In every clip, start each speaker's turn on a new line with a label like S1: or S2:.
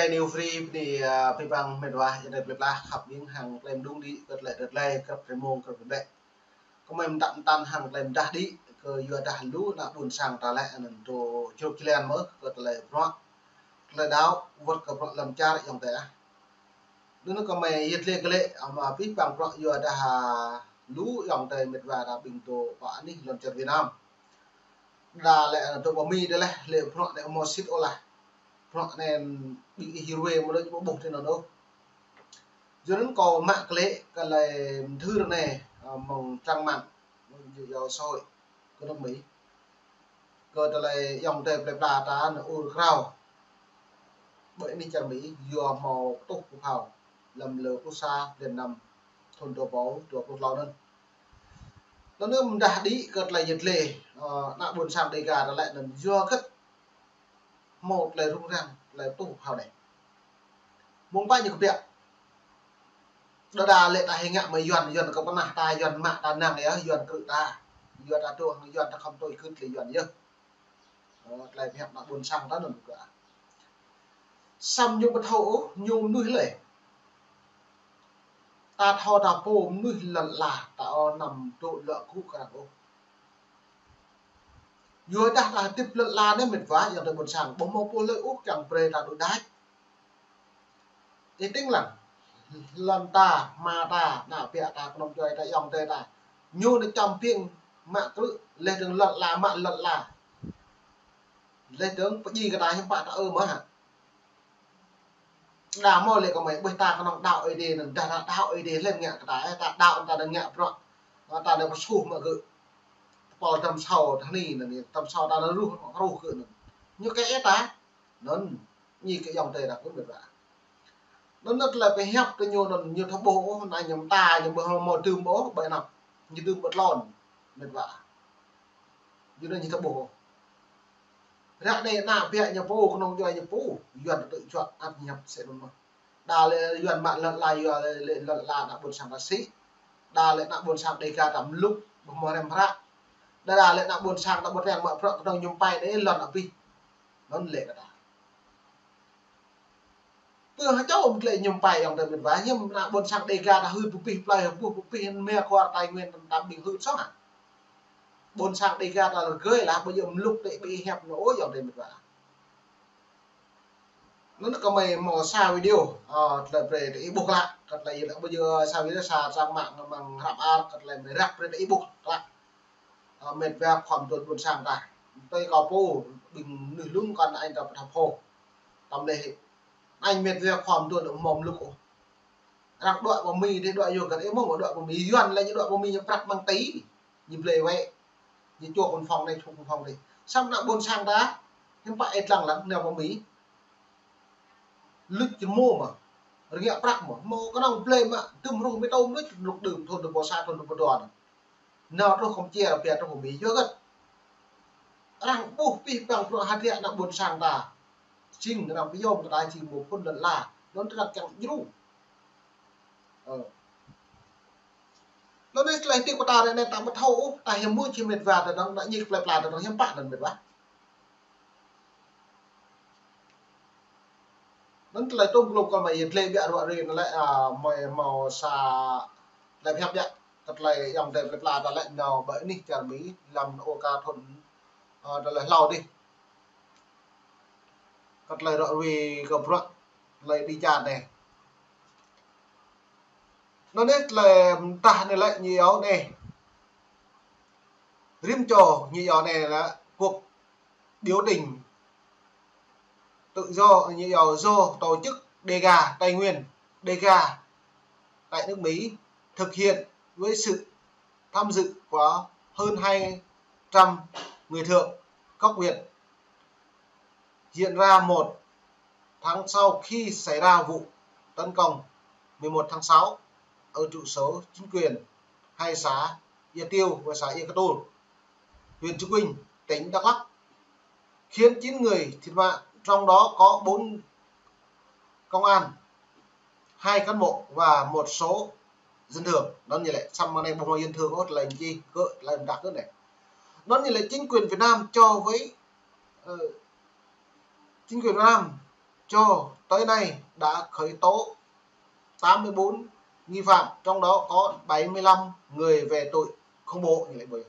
S1: lại new free thì bị bằng mệt quá cho nên là học những hàng làm đúng đi đợt lại cấp cái môn cấp vấn đề có mình tạm tan hàng làm đã đi cơ vừa đã lú là buồn sang ta lại nên đồ chụp lên mới đợt lại nó là đáo vật cấp làm cha lại dòng thế nó có mày yết lệ cái lệ mà biết bằng rõ vừa đã lú dòng thế mệt và đã bình tổ bạn đi lần chợ Việt Nam đà lại là tôi bỏ mi đây này lệ rõ lại một xít ô lại rõ nên bị hero một đôi bộ trên nó đâu dưới nó có mạng lệ cái này thư này mong trang mạng do soi có đồng mỹ cơ này dòng tệp đẹp là ta nó ur khao bởi vì trang mỹ vừa màu tốt của hào lầm lờ quốc xa liền nằm thôn đồ báu của quốc lao đơn nó nữa mình đã đi cất lại nhiệt lệ đã buồn sang đây gà lại là do cất một là rung răng là tốt hào này muốn bao nhiêu cái việc đó là lệ tại hình ngạ mấy dần có con nào ta dần mạng ta nàng ấy dần cự ta dần ta tuồng dần ta không tôi cứ thì dần nhớ lại hẹp đã buồn sang đó là một cả xong nhung thấu nhung nuôi lệ ta thò ta phô nuôi lần là ta nằm tội lợ cũ cả cô vừa đã là tiếp lần là nên mệt vá giờ tới buồn sang bóng màu phô lợi úc chẳng pre ta đối đái thì tính là lần ta mà ta đã bịa ta không chơi ta dòng tê ta nhu nó trong tiếng mạng cứ lên đường lần là mạng lần là lên tướng có gì cái này không bạn ta mà hả đào mò lại có mấy bữa ta có đạo ấy đi ta đạo ấy đi lên nhẹ cái ta đạo ta đang nhẹ rồi ta đang có xu mà cứ bỏ tầm sau thằng này là tầm sau ta nó ru cứ như cái ta nó như cái dòng tê là cũng được vậy nó rất là cái hẹp cái nhiều lần nhiều thằng bố này nhầm ta nhầm bố một từ bố bởi nào như từ một lòn mệt vả như là như thằng bố ra đây nào việc nhập bố con ông cho nhập bố duyên tự chọn ăn nhập sẽ đúng không đà lệ duyên bạn lần là đã buồn sang bác sĩ đà lệ đã buồn sang đây cả tầm lúc một em ra đà lệ đã buồn sang đã buồn rèn mở rộng đồng nhung bay đấy lần ở vi nó lệ cả vừa hai cháu ông lệ nhung bay ông đời mình vá nhưng đã buồn sang đây cả đã hư bục pi play bục pi mẹ qua tài nguyên tạm bị hư sót à buồn sang đây cả là cưới là bây giờ lúc đấy bị hẹp nổ dòng đời mình vá nó có mày mò sao video là về để ebook lại thật là bây giờ sao video xả sang mạng bằng hạm a thật là để rap để ebook lại mệt về khoảng tuần buồn sang ta tôi có po bình nửa lung còn anh tập thập hồ tầm đây anh mệt về khoảng tuần ở mồm lục rằng đoạn của mì thì đoạn nhiều cái em mong ở đoạn của mì duyên là những đoạn của mì như rap mang tí như play vậy như chùa con phòng này chùa con phòng này xong lại buồn sang ta nhưng bạn rằng là nèo của mì lứt cái mô mà nghe bạc mà mô có năng play mà tùm rung với tôm lứt lục đường thôn được bỏ xa thôn được bỏ đoàn nào tôi không chia là bè trong của mỹ chưa gất rằng bố vì bằng pro hạt hiện là buồn sang ta chính là cái dòng ta chỉ một con lần là nó là chẳng dữ nó đây lại tiêu của ta đây này ta mất thâu ta hiểm mũi chỉ mệt vào thì nó đã như lại nó hiểm bạn lần mệt quá nó lại tôm lục còn mày lên bịa rồi nó lại màu xà lại hẹp vậy thật là dòng đẹp là ta lại nào bởi đi chả mỹ làm ô ca thuần đó là lau đi thật là rồi vì gặp rồi lại đi chặt này nó nét là ta này lại nhiều này rim trò nhiều này là cuộc biểu tình tự do nhiều do tổ chức Dega Tây Nguyên Dega tại nước Mỹ thực hiện với sự tham dự của hơn 200 người thượng các huyện diễn ra một tháng sau khi xảy ra vụ tấn công 11 tháng 6 ở trụ sở chính quyền hai xã Ia Tiêu và xã Ia Cát Tôn, huyện Chư Quynh, tỉnh Đắk Lắk, khiến 9 người thiệt mạng, trong đó có 4 công an, 2 cán bộ và một số dân thường. Đó như lại xong này bông dân thường có lệnh chi cỡ là đặc cái này. Nó như là chính quyền Việt Nam cho với chính quyền Việt Nam cho tới nay đã khởi tố 84 nghi phạm, trong đó có 75 người về tội khủng bố như lệ bởi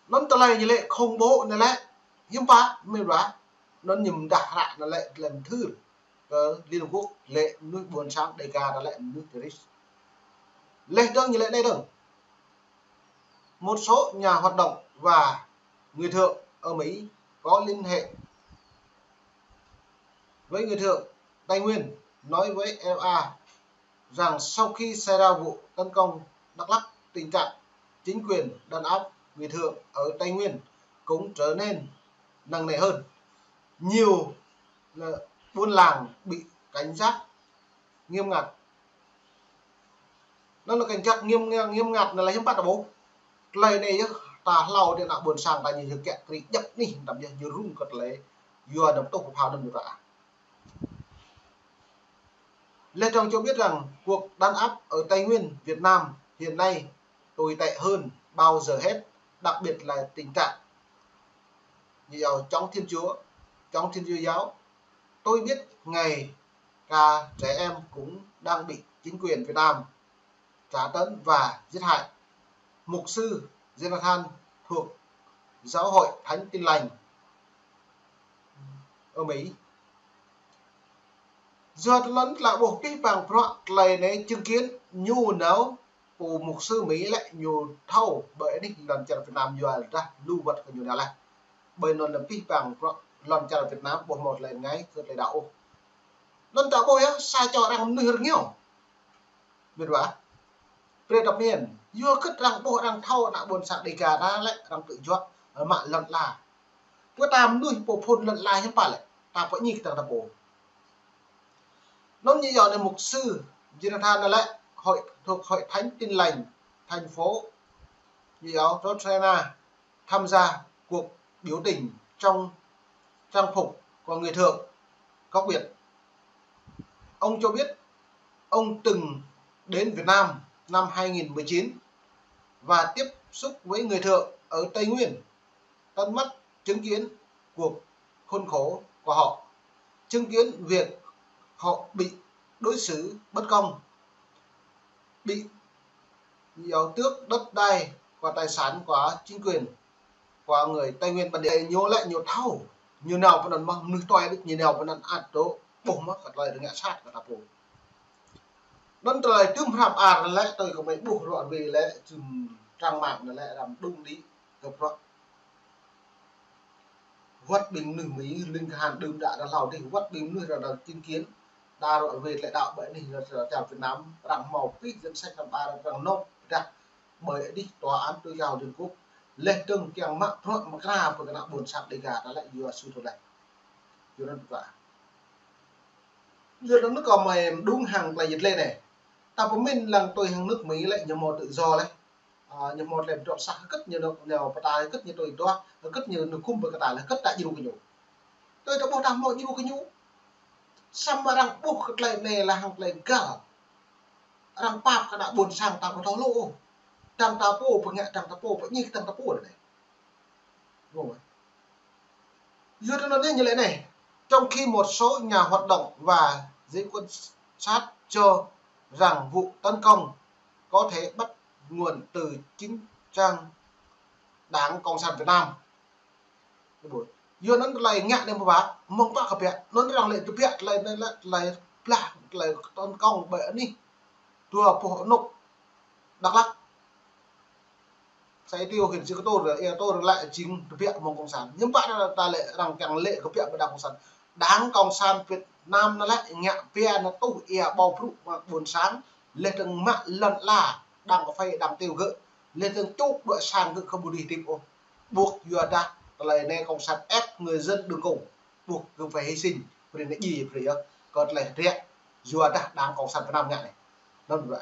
S1: nó tờ này như lệ khủng bố này lệ hiếm phá mình đoán nó nhầm đã lại là lệ lần thứ Liên Hợp Quốc lệ nước buồn sáng đầy cả là lệ nước Paris lệ đơn như lệ đây đâu một số nhà hoạt động và người thượng ở Mỹ có liên hệ với người thượng Tây Nguyên nói với LA rằng sau khi xảy ra vụ tấn công Đắk Lắk, tình trạng chính quyền đàn áp người thượng ở Tây Nguyên cũng trở nên nặng nề hơn. Nhiều buôn làng bị cảnh giác nghiêm ngặt. Nó là cảnh giác nghiêm ngặt là hiếm bắt bố. Lời này ta lau để nào buồn sang ta nhìn kẹt thì dập đi đậm như rung cật lấy vừa đấm tốc pháo đâm được cả. Lê Trọng cho biết rằng cuộc đàn áp ở Tây Nguyên, Việt Nam hiện nay tồi tệ hơn bao giờ hết, đặc biệt là tình trạng nhiều trong Thiên Chúa, trong Thiên Chúa giáo. Tôi biết ngày cả trẻ em cũng đang bị chính quyền Việt Nam trả tấn và giết hại. Mục sư Jonathan thuộc Giáo hội Thánh Tin Lành ở Mỹ giờ lớn là bộ cái bằng này này chứng kiến nhu nấu của mục sư Mỹ lại nhu thâu bởi đi lần chào Việt Nam giờ ra lưu vật của nhu nào lại bởi nó là cái bằng lần chào Việt Nam bộ một lần ngay cứ lại đạo lần đạo bôi á sai cho rằng nửa nhiều biết quá về đặc miền vừa cất rằng bộ rằng thâu đã buồn sạc đi cả ra lại rằng tự chọn ở mạng lần là bữa tam nuôi bộ phun lần lại hết phải lại ta phải nhìn thằng bộ nó như giờ này mục sư Jonathan lại thuộc hội Thánh Tin Lành thành phố như áo Georgia tham gia cuộc biểu tình trong trang phục của người thượng gốc Việt. Ông cho biết ông từng đến Việt Nam năm 2019 và tiếp xúc với người thượng ở Tây Nguyên, tận mắt chứng kiến cuộc khốn khổ của họ, chứng kiến việc họ bị đối xử bất công, bị nhiều tước đất đai và tài sản của chính quyền của người Tây Nguyên bản địa nhô lại nhiều thâu như nào vẫn mà nước toại được như nào vẫn ăn đó bổ mất cả lời được ngã sát cả bộ đơn trời tương phạm lại tôi có mấy buộc đoạn về lại trang mạng lại làm đúng lý gặp đoạn vắt bình nừng Mỹ linh hàn đừng đã lào thì vắt bình nuôi là chứng kiến đa loại về lại đạo bệnh thì là chào Việt Nam rằng màu phít dân sách làm ba rằng nông ra bởi đi tòa án tối cao Liên Quốc lên từng kèm mạng thuận mà ra của cái đạo buồn sạc đầy gà đã lại vừa suy thuật này vừa đơn vả giờ nó còn mày đúng hàng là dịch lên này ta có mình lần tôi hàng nước Mỹ lại nhiều một tự do đấy nhiều một làm trọn sạc cất nhiều nào tài cất như tôi đó cất nhiều được khung với cái tài là cất đại nhiều cái nhủ tôi đã bỏ đam mọi nhiều cái nhủ xong mà rằng buộc lại này là hàng lại cả rằng pap cái đạo buồn sang ta có thấu lỗ tăng ta po phải nghe tăng ta po phải như tăng ta po này đúng rồi giờ nó như thế này trong khi một số nhà hoạt động và giới quan sát cho rằng vụ tấn công có thể bắt nguồn từ chính trang Đảng Cộng sản Việt Nam giờ nó lại ngại đến một bác mong bác hợp biệt nó rằng lại thực hiện lại tấn công bởi đi tua bộ nộp Đắk Lắk sẽ tiêu khiển sự tôi rồi tôi lại chính thực hiện mong cộng sản nhưng bạn là ta lại rằng càng lệ thực hiện với Đảng Cộng sản Đảng Cộng sản Việt Nam nó lại ngạ phe nó tu bầu phụ và buồn sáng lên từng mạng lần là đang có phải đảng tiêu gỡ lên từng chốt đội sàn cứ không đi tìm ô buộc vừa đã là này cộng sản ép người dân đường cùng buộc cứ phải hy sinh vì cái gì phải còn lại rẻ vừa đã Đảng Cộng sản Việt Nam ngạ này nó vậy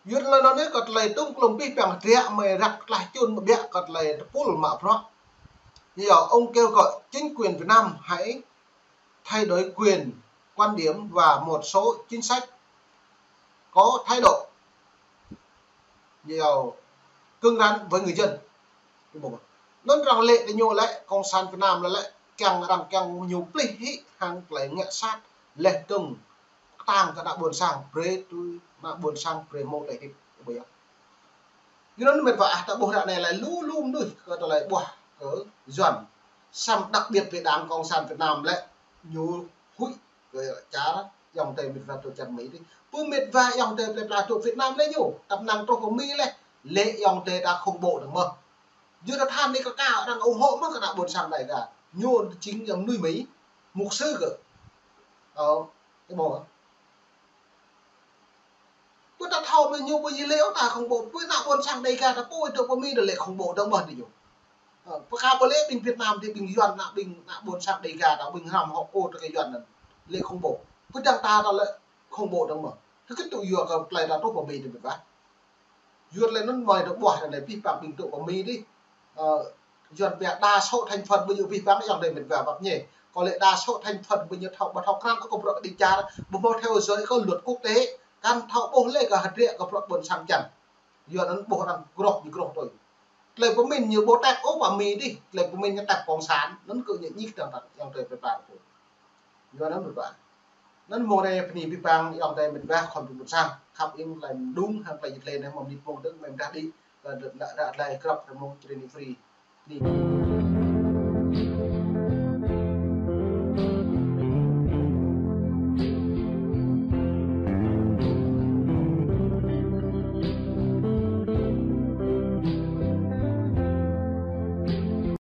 S1: yết là nó đấy còn lại tung lồng bi bằng rẻ mày rắc lại chôn một bẹ còn lại phun mà nó nhiều ông kêu gọi chính quyền Việt Nam hãy thay đổi quyền quan điểm và một số chính sách có thái độ nhiều cứng rắn với người dân nó rằng lệ để nhô lại cộng sản Việt Nam là lại căng nhiều plei hí hàng lại nghệ sát lệ tung tang cái đã buồn sang pre tôi mà buồn sang pre một lại thì bây giờ như nó mệt vả tại bộ này lại lú lum đuôi cái lại bỏ cỡ dần xăm đặc biệt về đảng cộng sản Việt Nam lại nhiều hụi rồi chá đó dòng tây mệt vả tôi chặt mấy đi tôi mệt vả dòng tây là thuộc Việt Nam lấy nhiều tập năng tôi có mi lên lệ dòng tây đã không bộ được mà như là than đi cao đang ủng hộ nó cái nào buồn sang này cả nhôn chính dòng nuôi mấy mục sư cơ cái bộ tôi ta thâu bao nhiêu liễu ta không bộ với nào buồn sang đây cả ta bôi tôi có mi được lệ không bộ đâu mà thì nhiều và có lẽ bình Việt Nam thì bình dọn là bình buồn sang đây cả đã bình hàm họ ô cái dọn là lệ không bộ cứ chẳng ta đó lại không bộ đâu mà thế cái tụi dừa cái lại là tốt của mình thì phải duyệt lên nó mời được bỏ này vi phạm bình tụ của mi đi duyệt việc đa số thành phần bây giờ vi phạm dòng này mình vào bập nhỉ còn lại đa số thành phần bây giờ thọ bật học khăn có công đoạn đi cha bộ môn theo giới có luật quốc tế căn thọ bố lệ cả hạt địa có buồn sang chẳng duyệt nó bộ làm gọc như gọc rồi lời của mình như bố tạch ốp vào mi đi lời của mình như tạch bóng sán nó cứ nhận nhích rằng dòng này phải vào duyệt nó được vậy nên mô này thì bị bang dòng này mình ra khỏi một sang học in là đúng hay là dịch lên này mà đi mong tức mình ra đi và được lại club mong trên free đi